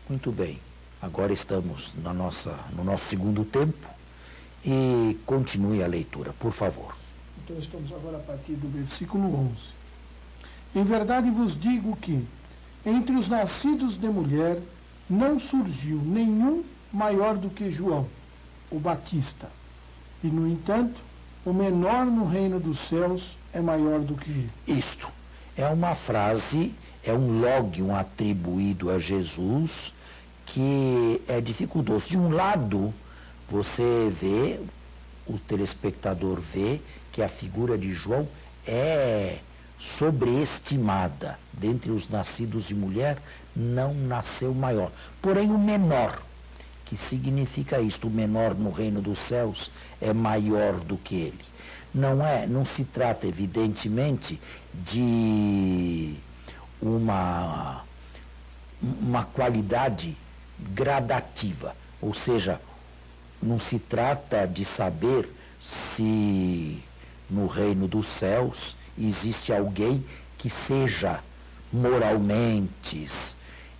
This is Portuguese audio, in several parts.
Muito bem, agora estamos no nosso segundo tempo e continue a leitura, por favor. Então estamos agora a partir do versículo 11. Em verdade vos digo que, entre os nascidos de mulher, não surgiu nenhum maior do que João, o Batista. E, no entanto, o menor no reino dos céus é maior do que ele. Isto é uma frase, é um lógion atribuído a Jesus que é dificultoso. De um lado, você vê, o telespectador vê, que a figura de João é sobreestimada. Dentre os nascidos de mulher, não nasceu maior. Porém, o menor, que significa isto, o menor no reino dos céus é maior do que ele. Não se trata, evidentemente, de uma qualidade gradativa, ou seja, não se trata de saber se no reino dos céus existe alguém que seja moralmente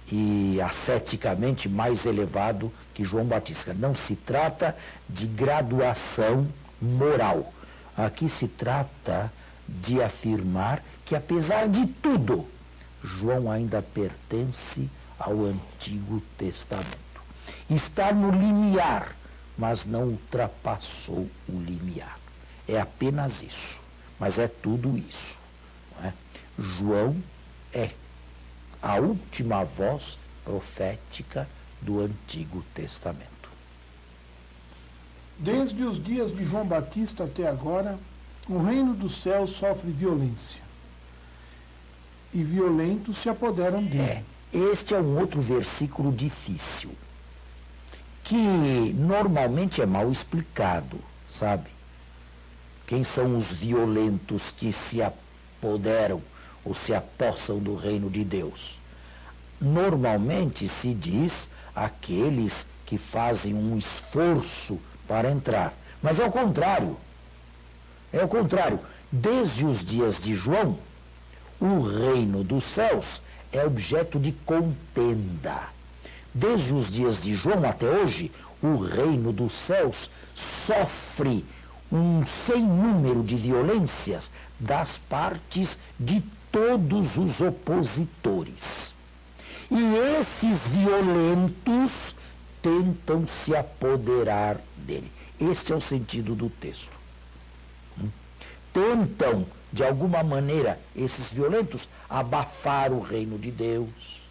e asceticamente mais elevado que João Batista. Não se trata de graduação moral. Aqui se trata de afirmar que, apesar de tudo, João ainda pertence ao Antigo Testamento. Está no limiar, mas não ultrapassou o limiar. É apenas isso, mas é tudo isso. Não é? João é a última voz profética do Antigo Testamento. Desde os dias de João Batista até agora, o reino dos céus sofre violência. E violentos se apoderam dele. Este é um outro versículo difícil, que normalmente é mal explicado, sabe? Quem são os violentos que se apoderam ou se apossam do reino de Deus? Normalmente se diz aqueles que fazem um esforço para entrar. Mas é o contrário. É o contrário. Desde os dias de João, o reino dos céus é objeto de contenda. Desde os dias de João até hoje, o reino dos céus sofre um sem número de violências das partes de todos os opositores. E esses violentos tentam se apoderar dele. Este é o sentido do texto. Tentam, de alguma maneira, esses violentos, abafar o reino de Deus,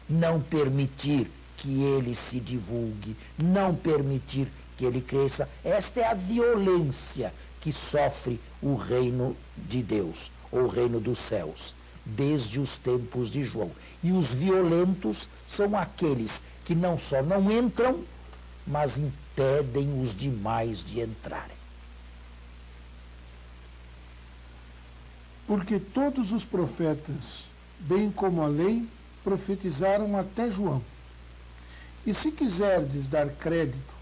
não permitir que ele se divulgue, não permitir que ele cresça. Esta é a violência que sofre o reino de Deus, ou o reino dos céus, desde os tempos de João. E os violentos são aqueles que não só não entram, mas impedem os demais de entrarem. Porque todos os profetas, bem como a lei, profetizaram até João. E se quiserdes dar crédito,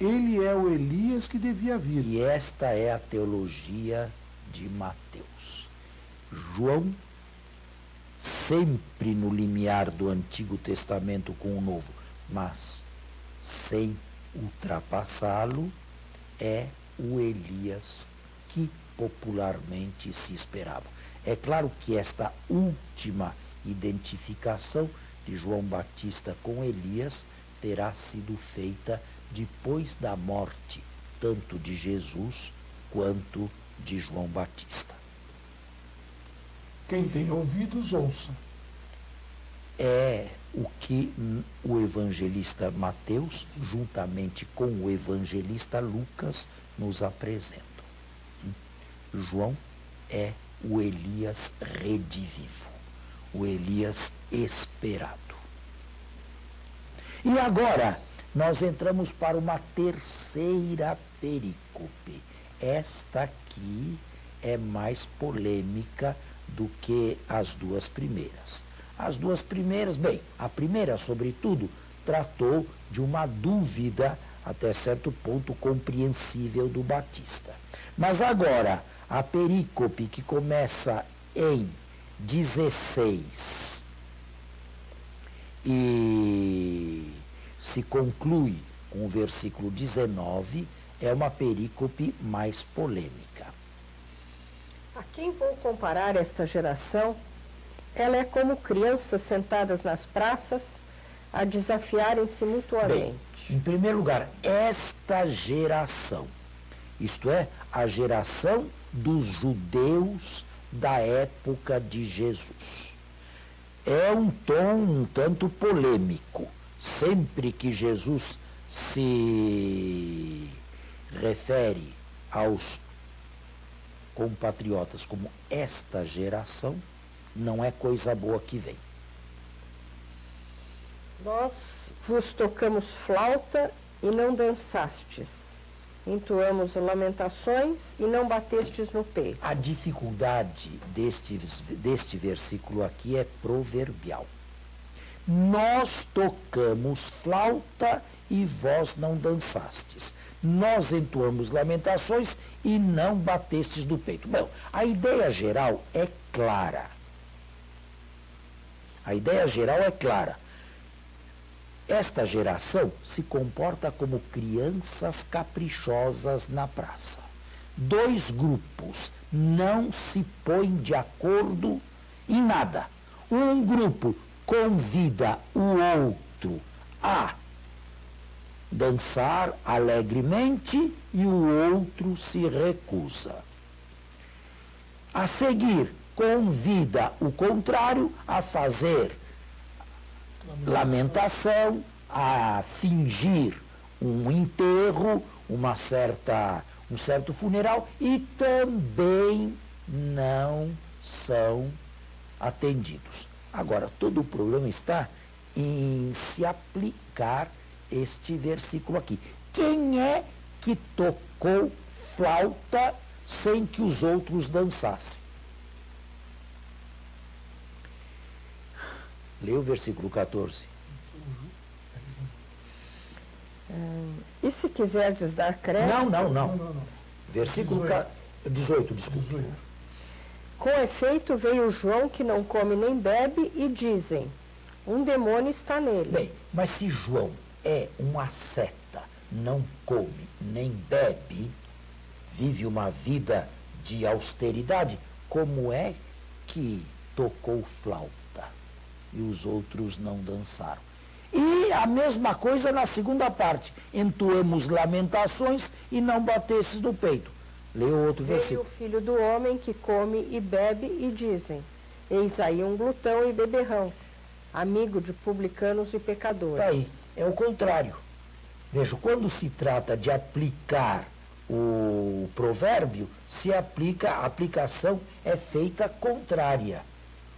ele é o Elias que devia vir. E esta é a teologia de Mateus. João, sempre no limiar do Antigo Testamento com o Novo, mas sem ultrapassá-lo, é o Elias que popularmente se esperava. É claro que esta última identificação de João Batista com Elias terá sido feita depois da morte, tanto de Jesus quanto de João Batista. Quem tem ouvidos, ouça. É o que o evangelista Mateus, juntamente com o evangelista Lucas, nos apresentam. João é o Elias redivivo, o Elias esperado. E agora, nós entramos para uma terceira perícope. Esta aqui é mais polêmica do que as duas primeiras. As duas primeiras, bem, a primeira, sobretudo, tratou de uma dúvida, até certo ponto, compreensível do Batista. Mas agora, a perícope que começa em 16 e se conclui com o versículo 19, é uma perícope mais polêmica. A quem vou comparar esta geração? Ela é como crianças sentadas nas praças a desafiarem-se mutuamente. Bem, em primeiro lugar, esta geração, isto é, a geração dos judeus da época de Jesus. É um tom um tanto polêmico. Sempre que Jesus se refere aos compatriotas como esta geração, não é coisa boa que vem. Nós vos tocamos flauta e não dançastes. Entoamos lamentações e não batestes no peito. A dificuldade deste versículo aqui é proverbial. Nós tocamos flauta e vós não dançastes. Nós entoamos lamentações e não batestes no peito. Bom, a ideia geral é clara. A ideia geral é clara. Esta geração se comporta como crianças caprichosas na praça. Dois grupos não se põem de acordo em nada. Um grupo convida o outro a dançar alegremente e o outro se recusa. A seguir, convida o contrário a fazer lamentação, a fingir um enterro, um certo funeral, e também não são atendidos. Agora, todo o problema está em se aplicar este versículo aqui. Quem é que tocou flauta sem que os outros dançassem? Lê o versículo 14. E se quiserdes dar crédito... Não. Versículo 18, desculpe. Com efeito veio João que não come nem bebe e dizem, um demônio está nele. Bem, mas se João é um asceta, não come nem bebe, vive uma vida de austeridade, como é que tocou flauta e os outros não dançaram? E a mesma coisa na segunda parte, entoamos lamentações e não batesses no peito. Lê o outro versículo. Veio o filho do homem que come e bebe e dizem, eis aí um glutão e beberrão, amigo de publicanos e pecadores. Está aí, é o contrário. Veja, quando se trata de aplicar o provérbio, a aplicação é feita contrária.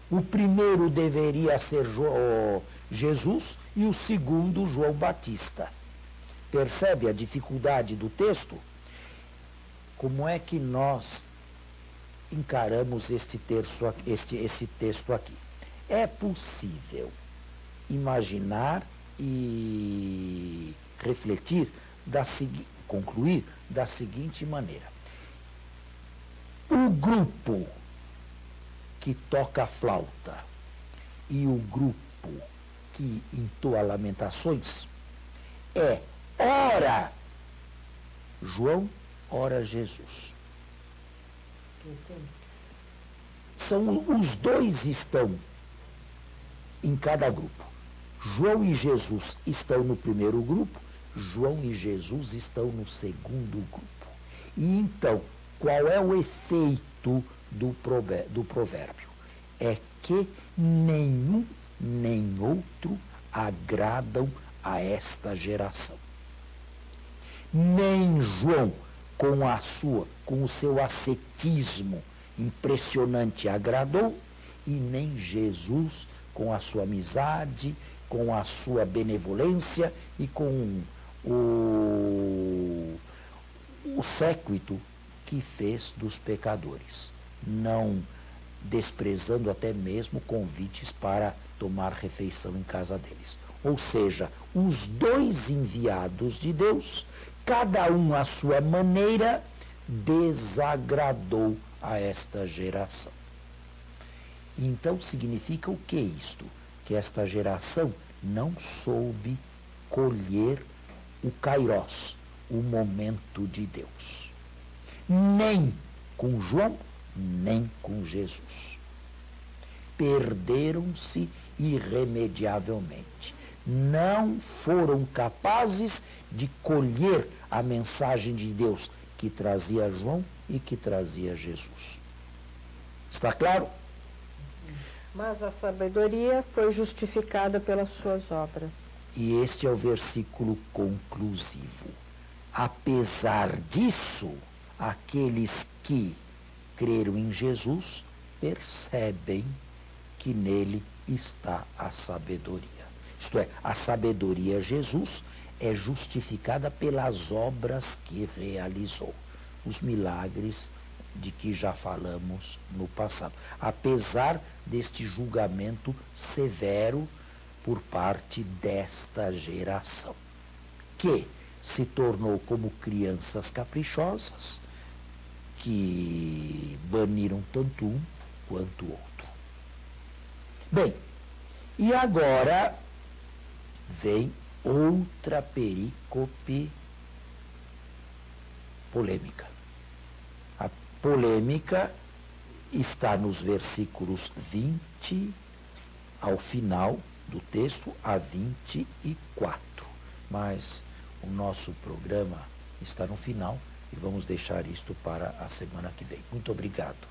O primeiro deveria ser Jesus e o segundo João Batista. Percebe a dificuldade do texto? Como é que nós encaramos esse texto aqui? É possível imaginar e refletir, concluir da seguinte maneira. O grupo que toca flauta e o grupo que entoa lamentações é ora João, ora Jesus. Os dois estão em cada grupo. João e Jesus estão no primeiro grupo, João e Jesus estão no segundo grupo. E então, qual é o efeito do provérbio? É que nenhum nem outro agradam a esta geração. Nem João, com o seu ascetismo impressionante, agradou, e nem Jesus, com a sua amizade, com a sua benevolência e com o séquito que fez dos pecadores, não desprezando até mesmo convites para tomar refeição em casa deles. Ou seja, os dois enviados de Deus, cada um à sua maneira, desagradou a esta geração. Então significa o que isto? Que esta geração não soube colher o Kairos, o momento de Deus. Nem com João, nem com Jesus. Perderam-se irremediavelmente. Não foram capazes de colher a mensagem de Deus que trazia João e que trazia Jesus. Está claro? Mas a sabedoria foi justificada pelas suas obras. E este é o versículo conclusivo. Apesar disso, aqueles que creram em Jesus percebem que nele está a sabedoria. Isto é, a sabedoria Jesus é justificada pelas obras que realizou, os milagres de que já falamos no passado, apesar deste julgamento severo por parte desta geração, que se tornou como crianças caprichosas, que baniram tanto um quanto o outro. Bem, e agora vem outra perícope polêmica. A polêmica está nos versículos 20 ao final do texto a 24. Mas o nosso programa está no final e vamos deixar isto para a semana que vem. Muito obrigado.